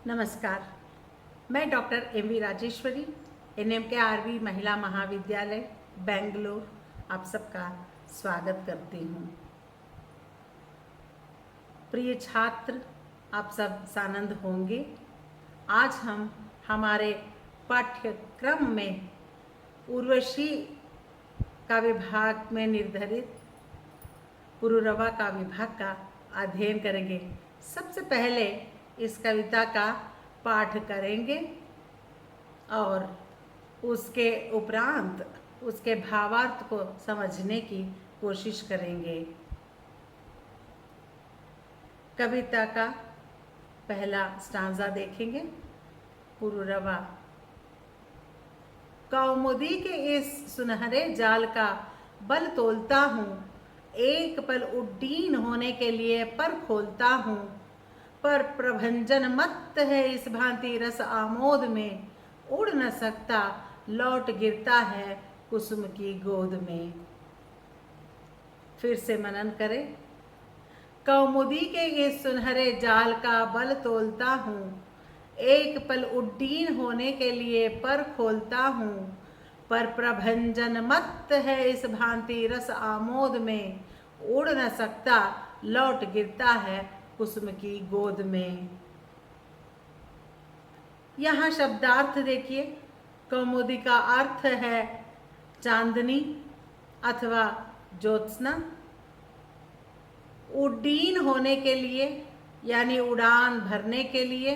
नमस्कार। मैं doctor MV. Rajeshwari, NMKRV महिला महाविद्यालय बेंगलोर आप सबका स्वागत करती हूँ। प्रिय छात्र, आप सब सानंद होंगे। आज हम हमारे पाठ्यक्रम में उर्वशी का विभाग में निर्धारित पुरूरवा का विभाग का अध्ययन करेंगे। सबसे पहले इस कविता का पाठ करेंगे और उसके उपरांत उसके भावार्थ को समझने की कोशिश करेंगे। कविता का पहला स्टांजा देखेंगे। पुरूरवा। कौमुदी के इस सुनहरे जाल का बल तोलता हूँ, एक पल उड्डीन होने के लिए पर खोलता हूँ, पर प्रभंजन मत है इस भांति रस आमोद में, उड़ न सकता लौट गिरता है कुसुम की गोद में। फिर से मनन करें। कौमुदी के इस सुनहरे जाल का बल तोलता हूँ, एक पल उड्डीन होने के लिए पर खोलता हूँ, पर प्रभंजन मत है इस भांति रस आमोद में, उड़ न सकता लौट गिरता है कुसुम की गोद में। यहाँ शब्दार्थ देखिए। कौमुदी का अर्थ है चांदनी अथवा ज्योत्सना। उड्डीन होने के लिए यानी उड़ान भरने के लिए।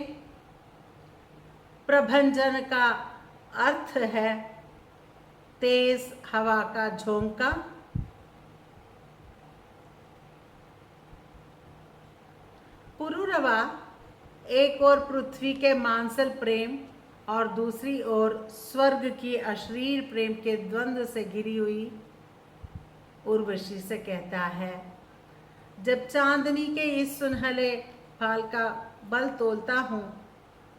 प्रभंजन का अर्थ है तेज हवा का झोंका। पुरूरवा एक ओर पृथ्वी के मांसल प्रेम और दूसरी ओर स्वर्ग की अशरीर प्रेम के द्वंद्व से घिरी हुई उर्वशी से कहता है, जब चांदनी के इस सुनहरे फाल का बल तोलता हूँ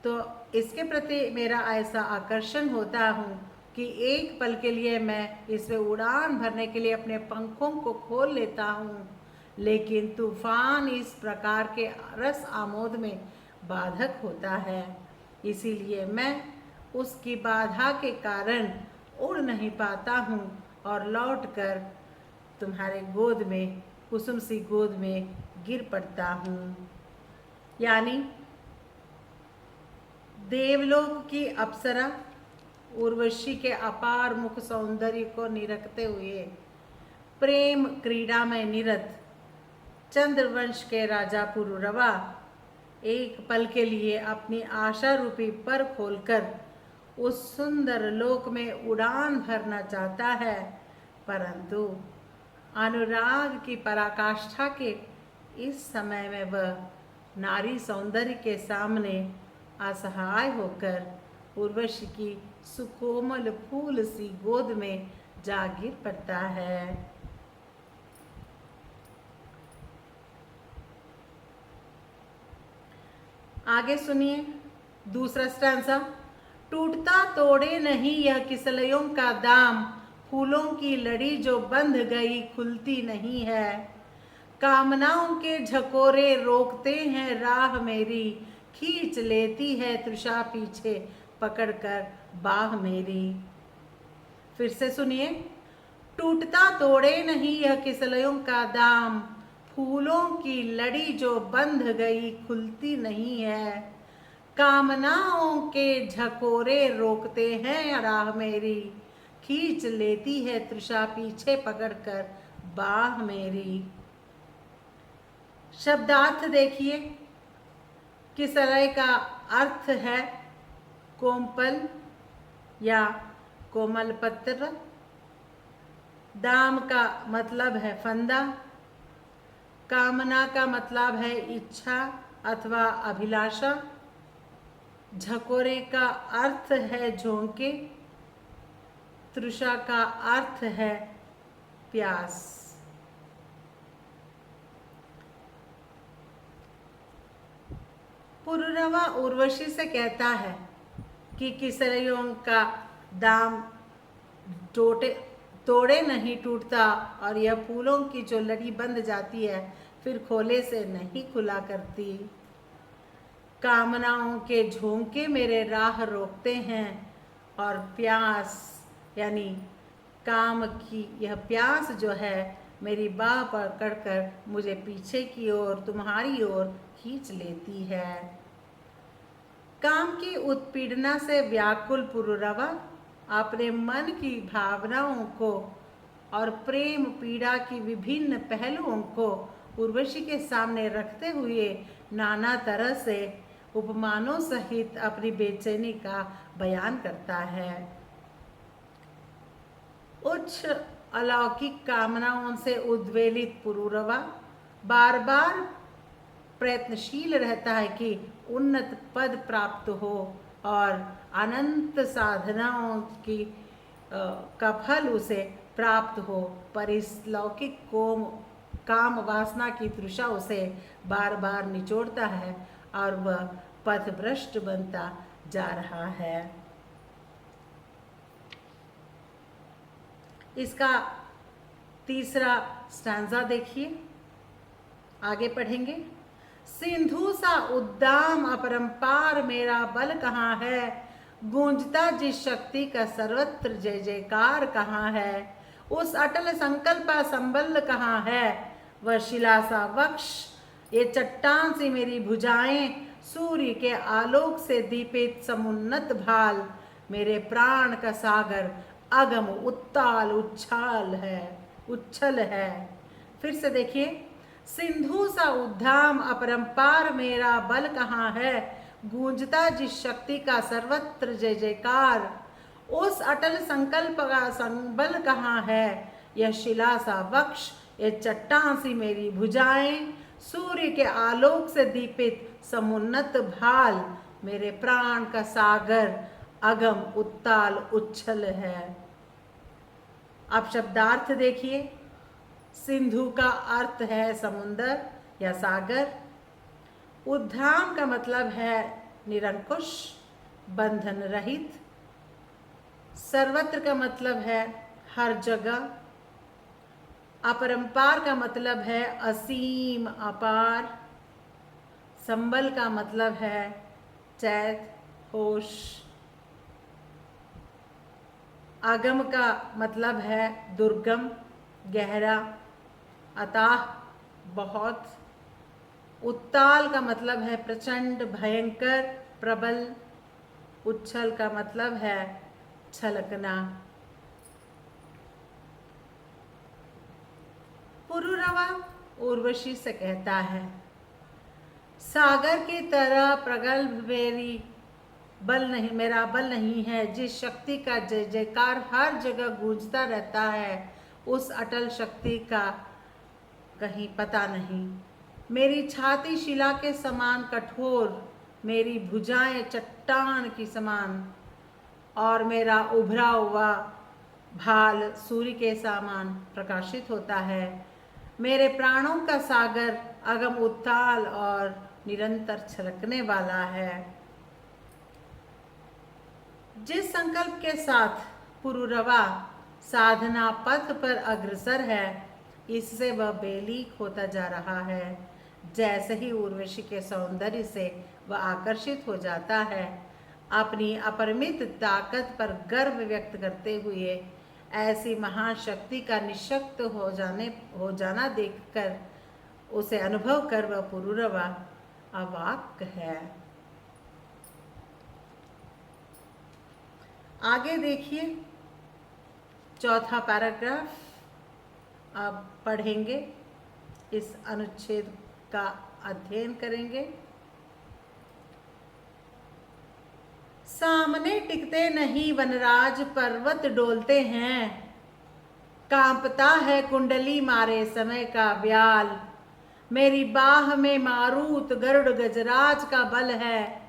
तो इसके प्रति मेरा ऐसा आकर्षण होता हूँ कि एक पल के लिए मैं इसमें उड़ान भरने के लिए अपने पंखों को खोल लेता हूँ, लेकिन तूफान इस प्रकार के रस आमोद में बाधक होता है, इसीलिए मैं उसकी बाधा के कारण उड़ नहीं पाता हूँ और लौटकर तुम्हारे गोद में, कुसुम सी गोद में गिर पड़ता हूँ। यानी देवलोक की अप्सरा उर्वशी के अपार मुख सौंदर्य को निरखते हुए प्रेम क्रीड़ा में निरत चंद्रवंश के राजा पुरूरवा एक पल के लिए अपनी आशा रूपी पर खोलकर उस सुंदर लोक में उड़ान भरना चाहता है, परंतु अनुराग की पराकाष्ठा के इस समय में वह नारी सौंदर्य के सामने असहाय होकर उर्वशी की सुकोमल फूल सी गोद में जा गिर पड़ता है। आगे सुनिए दूसरा स्टांजा। टूटता तोड़े नहीं यह किसलयों का दाम, फूलों की लड़ी जो बंध गई खुलती नहीं है, कामनाओं के झकोरे रोकते हैं राह मेरी, खींच लेती है तृषा पीछे पकड़कर बाह मेरी। फिर से सुनिए। टूटता तोड़े नहीं यह किसलयों का दाम, फूलों की लड़ी जो बंध गई खुलती नहीं है, कामनाओं के झकोरे रोकते हैं राह मेरी, खींच लेती है तृषा पीछे पकड़कर बाह मेरी। शब्दार्थ देखिए। किसलय का अर्थ है कोमपल या कोमल पत्र। दाम का मतलब है फंदा। कामना का मतलब है इच्छा अथवा अभिलाषा। झकोरे का अर्थ है झोंके। तृषा का अर्थ है प्यास। पुरूरवा उर्वशी से कहता है कि किसलयों का दाम तोड़े नहीं टूटता और यह फूलों की जो लड़ी बंध जाती है फिर खोले से नहीं खुला करती। कामनाओं के झोंके मेरे राह रोकते हैं और प्यास यानी काम की यह प्यास जो है मेरी बाह पकड़ कर मुझे पीछे की ओर तुम्हारी ओर खींच लेती है। काम की उत्पीड़ना से व्याकुल पुरुरवा अपने मन की भावनाओं को और प्रेम पीड़ा की विभिन्न पहलुओं को उर्वशी के सामने रखते हुए नाना तरह से उपमानों सहित अपनी बेचैनी का बयान करता है। उच्च अलौकिक कामनाओं से उद्वेलित पुरुरवा बार बार प्रयत्नशील रहता है कि उन्नत पद प्राप्त हो और अनंत साधनाओं की का फल उसे प्राप्त हो, पर इस लौकिक काम वासना की तृषा उसे बार बार निचोड़ता है और वह पथभ्रष्ट बनता जा रहा है। इसका तीसरा स्टैंजा देखिए, आगे पढ़ेंगे। सिंधु सा उद्दाम अपरंपार मेरा बल कहाँ है, गूंजता जिस शक्ति का सर्वत्र जय जयकार कहाँ है, उस अटल संकल्प संबल कहाँ है, वह शिला सा वक्ष ये चट्टान सी मेरी भुजाएं, सूर्य के आलोक से दीपित समुन्नत भाल, मेरे प्राण का सागर अगम उत्ताल उच्छल है। फिर से देखिए, सिंधु सा उद्धाम अपरंपार मेरा बल कहाँ है, गूंजता जिस शक्ति का सर्वत्र जय जयकार, उस अटल संकल्प का संबल कहाँ है, यह शिला सा वक्ष ये चट्टान सी मेरी भुजाएं, सूर्य के आलोक से दीपित समुन्नत भाल, मेरे प्राण का सागर अगम उत्ताल उच्छल है। अब शब्दार्थ देखिए। सिंधु का अर्थ है समुंदर या सागर। उद्धाम का मतलब है निरंकुश, बंधन रहित। सर्वत्र का मतलब है हर जगह। अपरंपार का मतलब है असीम अपार। संबल का मतलब है चैत होश। आगम का मतलब है दुर्गम, गहरा, अताह, बहुत। उत्ताल का मतलब है प्रचंड, भयंकर, प्रबल। उच्छल का मतलब है छलकना। पुरुरवा उर्वशी से कहता है, सागर की तरह प्रगल्भ मेरा बल नहीं है, जिस शक्ति का जय जयकार हर जगह गूंजता रहता है, उस अटल शक्ति का कहीं पता नहीं। मेरी छाती शिला के समान कठोर, मेरी भुजाएं चट्टान की समान, और मेरा उभरा हुआ भाल सूर्य के समान प्रकाशित होता है। मेरे प्राणों का सागर अगम उत्ताल और निरंतर छलकने वाला है। जिस संकल्प के साथ पुरुरवा साधना पथ पर अग्रसर है, इससे वह बेलीक होता जा रहा है। जैसे ही उर्वशी के सौंदर्य से वह आकर्षित हो जाता है, अपनी अपरिमित ताकत पर गर्व व्यक्त करते हुए ऐसी महान शक्ति का निशक्त हो जाना देखकर, उसे अनुभव कर वह पुरुरवा अवाक है। आगे देखिए, चौथा पैराग्राफ अब पढ़ेंगे, इस अनुच्छेद का अध्ययन करेंगे। सामने टिकते नहीं वनराज पर्वत डोलते हैं, कांपता है कुंडली मारे समय का व्याल, मेरी बाह में मारूत गरुड़ गजराज का बल है,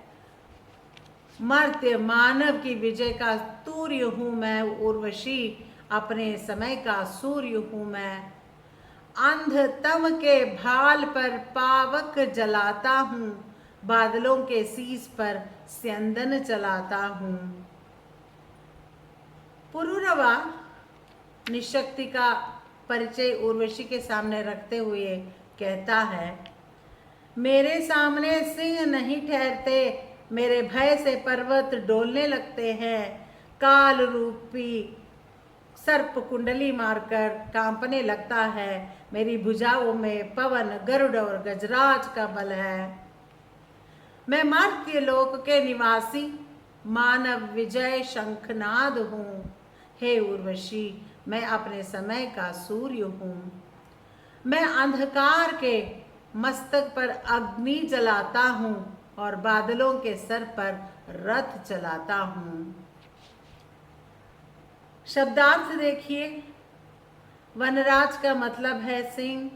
मर्त्य मानव की विजय का तूर्य हूँ मैं उर्वशी, अपने समय का सूर्य हूँ मैं, अंधतम के भाल पर पावक जलाता हूँ, बादलों के शीश पर स्यंदन चलाता हूँ। पुरुरवा निशक्ति का परिचय उर्वशी के सामने रखते हुए कहता है, मेरे सामने सिंह नहीं ठहरते, मेरे भय से पर्वत डोलने लगते हैं। काल रूपी सर्प कुंडली मारकर कांपने लगता है। मेरी भुजाओं में पवन, गरुड़ और गजराज का बल है। मैं मर्त्य लोक के निवासी मानव विजय शंखनाद हूँ। हे उर्वशी, मैं अपने समय का सूर्य हूँ। मैं अंधकार के मस्तक पर अग्नि जलाता हूँ और बादलों के सर पर रथ चलाता हूँ। शब्दार्थ देखिए। वनराज का मतलब है सिंह,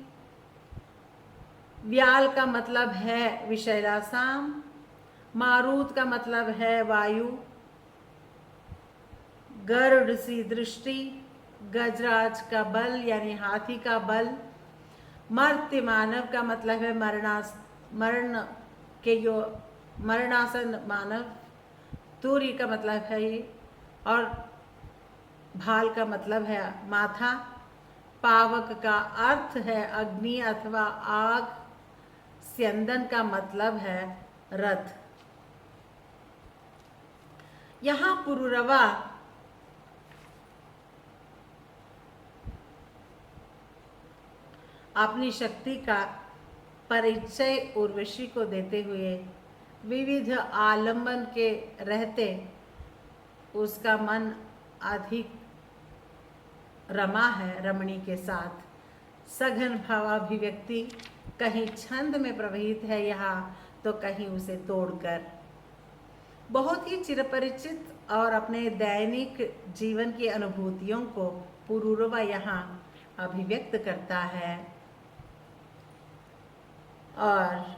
व्याल का मतलब है विषैला साम, मारुत का मतलब है वायु, गरुड़ सी दृष्टि, गजराज का बल यानी हाथी का बल, मर्त्य मानव का मतलब है मरणासन मानव, तूरी का मतलब है ये, और भाल का मतलब है माथा, पावक का अर्थ है अग्नि अथवा आग, स्यंदन का मतलब है रथ। यहाँ पुरुरवा अपनी शक्ति का परिचय उर्वशी को देते हुए विविध आलंबन के रहते उसका मन अधिक रमा है रमणी के साथ। सघन भावाभिव्यक्ति कहीं छंद में प्रवहित है यहाँ तो कहीं उसे तोड़कर। बहुत ही चिरपरिचित और अपने दैनिक जीवन की अनुभूतियों को पुरुरवा यहाँ अभिव्यक्त करता है और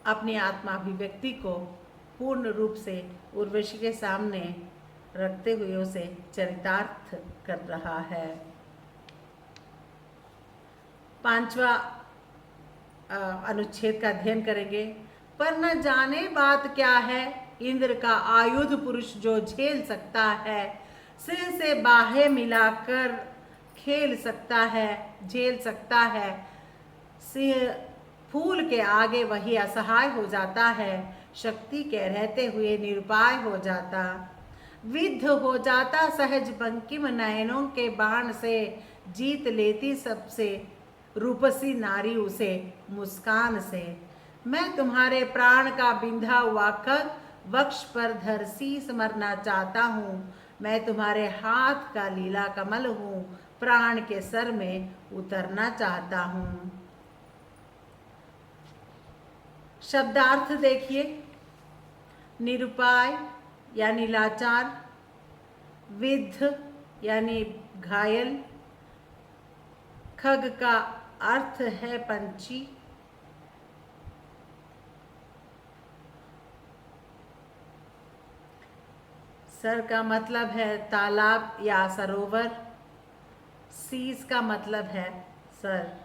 अपनी आत्माभिव्यक्ति को पूर्ण रूप से उर्वशी के सामने रखते हुए उसे चरितार्थ कर रहा है। 5वां अनुच्छेद का अध्ययन करेंगे। पर न जाने बात क्या है, इंद्र का आयुध पुरुष जो झेल सकता है, सिर से बाहें मिलाकर खेल सकता है, झेल सकता है। सिंह फूल के आगे वही असहाय हो जाता है, शक्ति के रहते हुए निरुपाय हो जाता, विद्ध हो जाता सहज बंकिम नयनों के बाण से, जीत लेती सबसे रूपसी नारी उसे मुस्कान से। मैं तुम्हारे प्राण का बिंधा हुआ खग वक्ष पर धर शीस मरना चाहता हूँ। मैं तुम्हारे हाथ का लीला कमल हूँ, प्राण के सर में उतरना चाहता हूँ। शब्दार्थ देखिए। निरुपाय यानी लाचार, विद्ध यानी घायल, खग का अर्थ है पंछी, सर का मतलब है तालाब या सरोवर, शीस का मतलब है सर।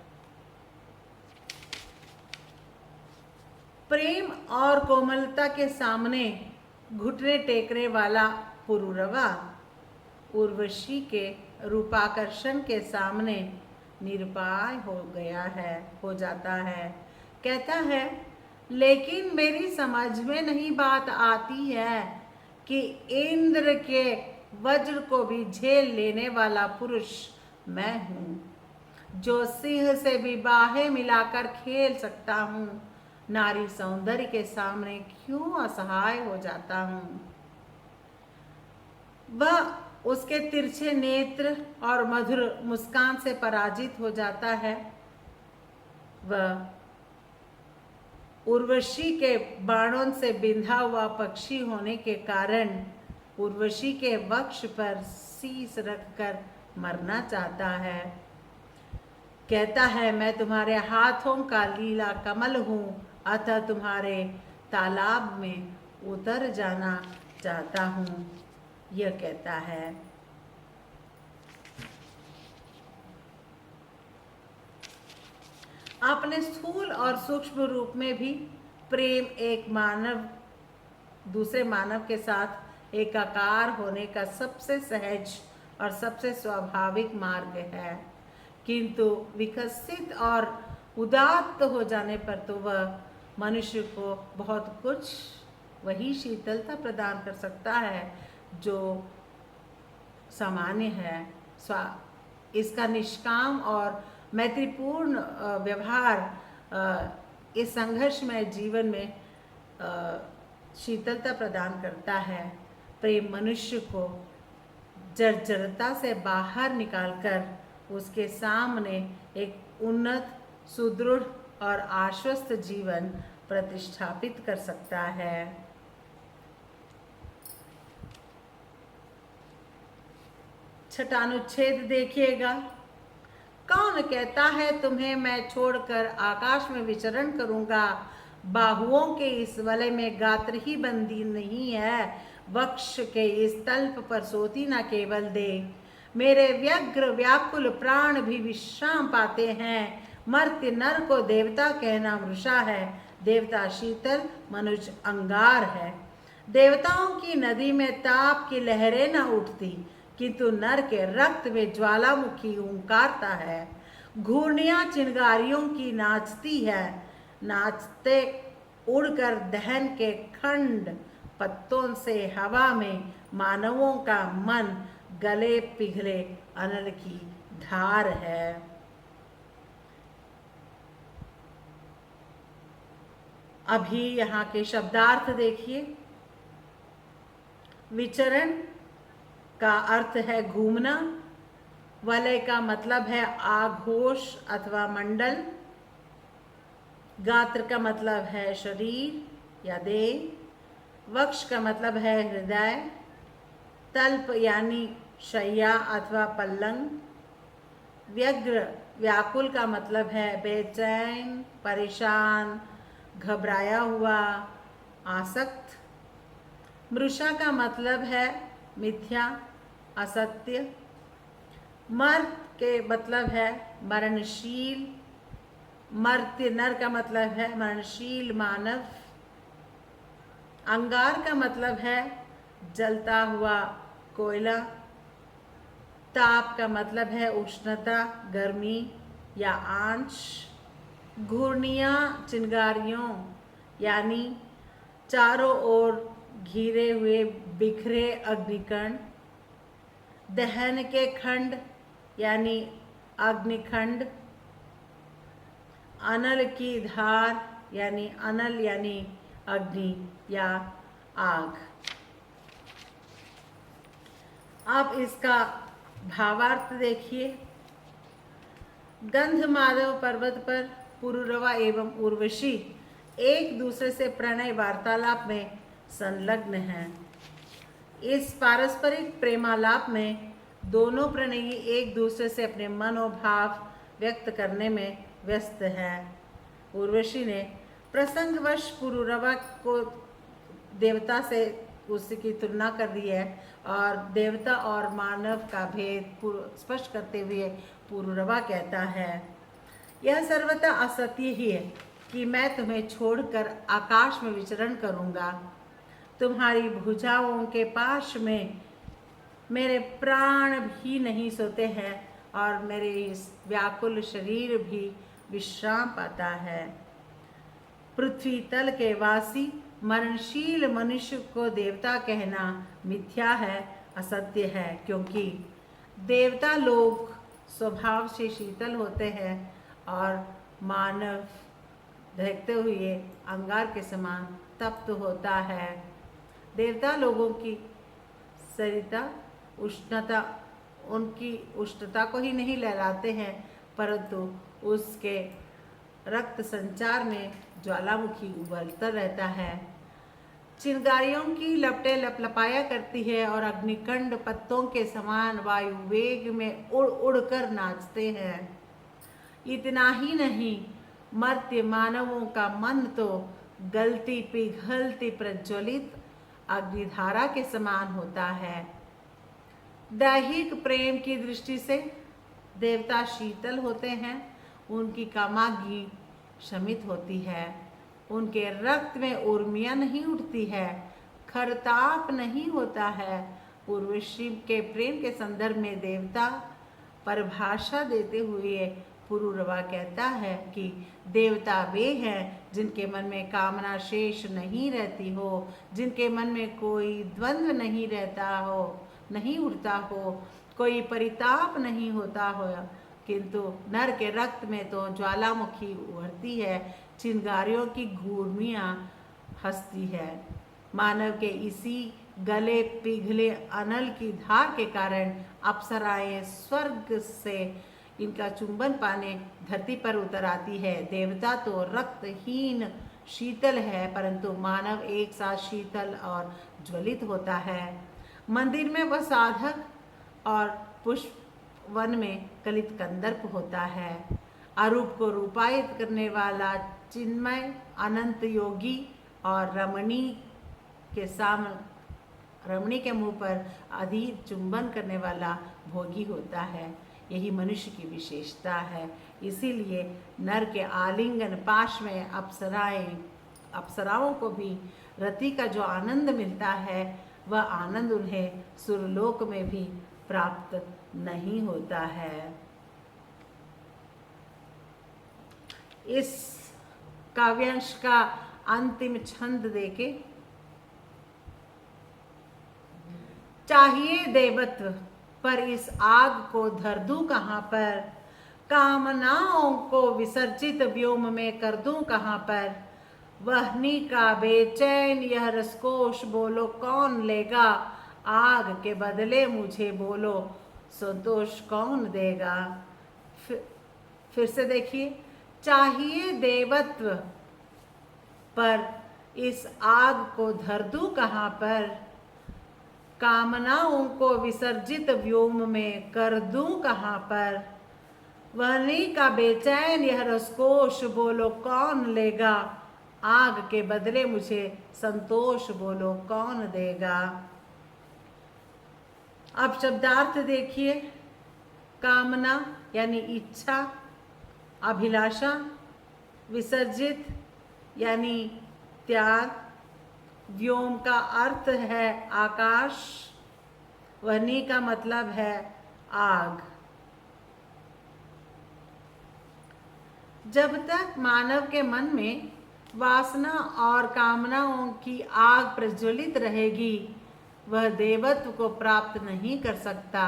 प्रेम और कोमलता के सामने घुटने टेकने वाला पुरुरवा उर्वशी के रूपाकर्षण के सामने निरुपाय हो जाता है। कहता है, लेकिन मेरी समझ में नहीं बात आती है कि इंद्र के वज्र को भी झेल लेने वाला पुरुष मैं हूँ, जो सिंह से भी बाहें मिलाकर खेल सकता हूँ, नारी सौंदर्य के सामने क्यों असहाय हो जाता हूँ। वह उसके तिरछे नेत्र और मधुर मुस्कान से पराजित हो जाता है। वह उर्वशी के बाणों से बिंधा हुआ पक्षी होने के कारण उर्वशी के वक्ष पर शीस रखकर मरना चाहता है। कहता है, मैं तुम्हारे हाथों का लीला कमल हूँ, अतः तुम्हारे तालाब में उतर जाना चाहता हूँ। यह कहता है। अपने स्थूल और सूक्ष्म रूप में भी प्रेम एक मानव दूसरे मानव के साथ एकाकार होने का सबसे सहज और सबसे स्वाभाविक मार्ग है, किंतु विकसित और उदात्त हो जाने पर तो वह मनुष्य को बहुत कुछ वही शीतलता प्रदान कर सकता है जो सामान्य है। इसका निष्काम और मैत्रीपूर्ण व्यवहार इस संघर्षमय जीवन में शीतलता प्रदान करता है। प्रेम मनुष्य को जर्जरता से बाहर निकालकर उसके सामने एक उन्नत, सुदृढ़ और आश्वस्त जीवन प्रतिष्ठापित कर सकता है। छठा अनुच्छेद देखिएगा। कौन कहता है तुम्हें मैं छोड़कर आकाश में विचरण करूंगा? बाहुओं के इस वलय में गात्र ही बंदी नहीं है, वक्ष के इस तल्प पर सोती न केवल दे। मेरे व्यग्र व्याकुल प्राण भी विश्राम पाते हैं। मर्त्य नर को देवता कहना मृषा है, देवता शीतल, मनुष्य अंगार है। देवताओं की नदी में ताप की लहरें न उठती, किंतु नर के रक्त में ज्वालामुखी हुंकारता है। घूर्णियां चिंगारियों की नाचती है, नाचते उड़कर दहन के खंड पत्तों से हवा में मानवों का मन गले पिघले अनल की धार है। अभी यहाँ के शब्दार्थ देखिए। विचरण का अर्थ है घूमना। वलय का मतलब है आघोष अथवा मंडल। गात्र का मतलब है शरीर या देह। वक्ष का मतलब है हृदय। तल्प यानी शैया अथवा पल्लंग। व्यग्र व्याकुल का मतलब है बेचैन, परेशान, घबराया हुआ, आसक्त। मृषा का मतलब है मिथ्या, असत्य। मर्त के मतलब है मरणशील। मर्त्य नर का मतलब है मरणशील मानव। अंगार का मतलब है जलता हुआ कोयला। ताप का मतलब है उष्णता, गर्मी या आंच। घूर्णियां चिंगारियों यानी चारों ओर घिरे हुए बिखरे अग्निकण। दहन के खंड यानी अग्निखंड। अनल की धार यानी अनल यानी अग्नि या आग। अब इसका भावार्थ देखिए। गंधमादव पर्वत पर पुरुरवा एवं उर्वशी एक दूसरे से प्रणय वार्तालाप में संलग्न हैं। इस पारस्परिक प्रेमालाप में दोनों प्रणयी एक दूसरे से अपने मनोभाव व्यक्त करने में व्यस्त हैं। उर्वशी ने प्रसंगवश पुरुरवा को देवता से उसकी तुलना कर दी है और देवता और मानव का भेद स्पष्ट करते हुए पुरुरवा कहता है, यह सर्वथा असत्य ही है कि मैं तुम्हें छोड़कर आकाश में विचरण करूंगा। तुम्हारी भुजाओं के पाश में मेरे प्राण भी नहीं सोते हैं और मेरे इस व्याकुल शरीर भी विश्राम पाता है। पृथ्वी तल के वासी मरणशील मनुष्य को देवता कहना मिथ्या है, असत्य है, क्योंकि देवता लोग स्वभाव से शीतल होते हैं और मानव दहकते हुए अंगार के समान तप्त होता है। देवता लोगों की सरिता उष्णता उनकी उष्णता को ही नहीं लहराते हैं, परंतु उसके रक्त संचार में ज्वालामुखी उबलता रहता है। चिंगारियों की लपटें लपलपाया करती है और अग्निकंड पत्तों के समान वायु वेग में उड़ उड़ कर नाचते हैं। इतना ही नहीं, मर्त्य मानवों का मन तो गलती पिघलती प्रज्वलित अग्निधारा के समान होता है। दैहिक प्रेम की दृष्टि से देवता शीतल होते हैं, उनकी कामाग्नि शमित होती है, उनके रक्त में उर्मियां नहीं उठती है, खरताप नहीं होता है, उर्वशी के प्रेम के संदर्भ में देवता परिभाषा देते हुए पुरूरवा कहता है कि देवता वे हैं जिनके मन में कामना शेष नहीं रहती हो, जिनके मन में कोई द्वंद्व नहीं रहता हो, नहीं उठता हो, कोई परिताप नहीं होता हो, किंतु नर के रक्त में तो ज्वालामुखी उभरती है, चिंगारियों की घूर्णियाँ हंसती है। मानव के इसी गले पिघले अनल की धार के कारण अप्सराएं स्वर्ग से इनका चुंबन पाने धरती पर उतर आती है। देवता तो रक्तहीन शीतल है, परंतु मानव एक साथ शीतल और ज्वलित होता है। मंदिर में वह साधक और पुष्प वन में कलित कंदर्प होता है। अरूप को रूपायित करने वाला चिन्मय अनंत योगी और रमणी के मुंह पर अधीर चुंबन करने वाला भोगी होता है। यही मनुष्य की विशेषता है। इसीलिए नर के आलिंगन पाश में अप्सराओं को भी रति का जो आनंद मिलता है, वह आनंद उन्हें सुरलोक में भी प्राप्त नहीं होता है। इस काव्यांश का अंतिम छंद देके, चाहिए देवत्व पर इस आग को धर दूं कहाँ पर, कामनाओं को विसर्जित व्योम में कर दूं कहाँ पर, वहनी का बेचैन यह रसकोश बोलो कौन लेगा, आग के बदले मुझे बोलो संतोष कौन देगा। फिर से देखिए, चाहिए देवत्व पर इस आग को धर दूं कहाँ पर, कामनाओं को विसर्जित व्योम में कर दूं कहाँ पर, वहनी का बेचैन यह रसकोश बोलो कौन लेगा, आग के बदले मुझे संतोष बोलो कौन देगा। अब शब्दार्थ देखिए, कामना यानी इच्छा, अभिलाषा, विसर्जित यानी त्याग, व्योम का अर्थ है आकाश, वहनी का मतलब है आग। जब तक मानव के मन में वासना और कामनाओं की आग प्रज्वलित रहेगी, वह देवत्व को प्राप्त नहीं कर सकता।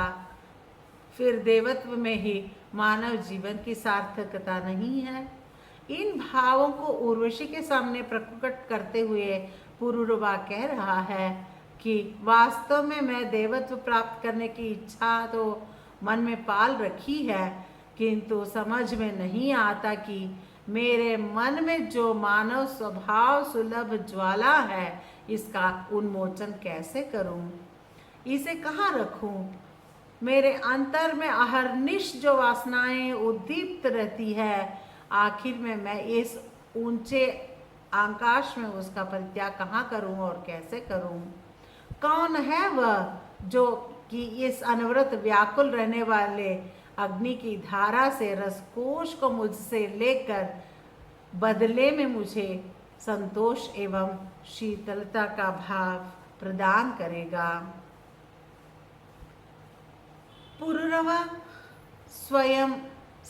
फिर देवत्व में ही मानव जीवन की सार्थकता नहीं है। इन भावों को उर्वशी के सामने प्रकट करते हुए पुरूरवा कह रहा है कि वास्तव में मैं देवत्व प्राप्त करने की इच्छा तो मन में पाल रखी है, किंतु समझ में नहीं आता कि मेरे मन में जो मानव स्वभाव सुलभ ज्वाला है, इसका उन्मोचन कैसे करूं, इसे कहाँ रखूं। मेरे अंतर में अहर्निश जो वासनाएं उद्दीप्त रहती है, आखिर में मैं इस ऊंचे आकाश में उसका परित्याग कहाँ करूं और कैसे करूं। कौन है वह जो कि इस अनवरत व्याकुल रहने वाले अग्नि की धारा से रसकोश को मुझसे लेकर बदले में मुझे संतोष एवं शीतलता का भाव प्रदान करेगा। पुरूरवा स्वयं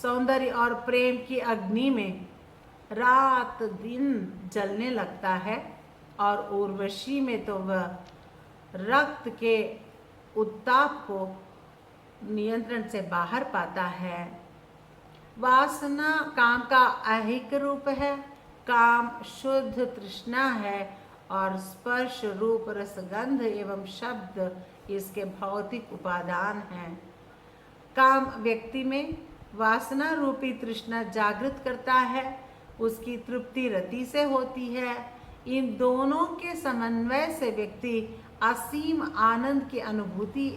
सौंदर्य और प्रेम की अग्नि में रात दिन जलने लगता है, और उर्वशी में तो वह रक्त के उत्ताप को नियंत्रण से बाहर पाता है। वासना काम का ऐहिक रूप है, काम शुद्ध तृष्णा है, और स्पर्श रूप रसगंध एवं शब्द इसके भौतिक उपादान हैं। काम व्यक्ति में वासना रूपी तृष्णा जागृत करता है, उसकी तृप्ति रति से होती है। इन दोनों के समन्वय से व्यक्ति असीम आनंद की अनुभूति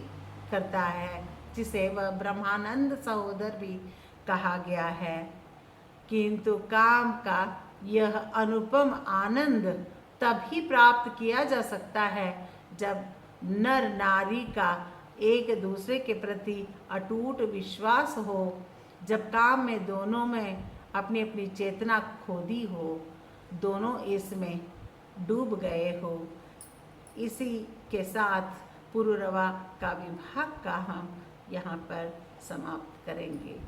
करता है, जिसे वह ब्रह्मानंद सहोदर भी कहा गया है। किंतु काम का यह अनुपम आनंद तभी प्राप्त किया जा सकता है जब नर नारी का एक दूसरे के प्रति अटूट विश्वास हो, जब काम में दोनों में अपनी अपनी चेतना खो दी हो, दोनों इसमें डूब गए हो। इसी के साथ पुरूरवा का विभाग का हम यहाँ पर समाप्त करेंगे।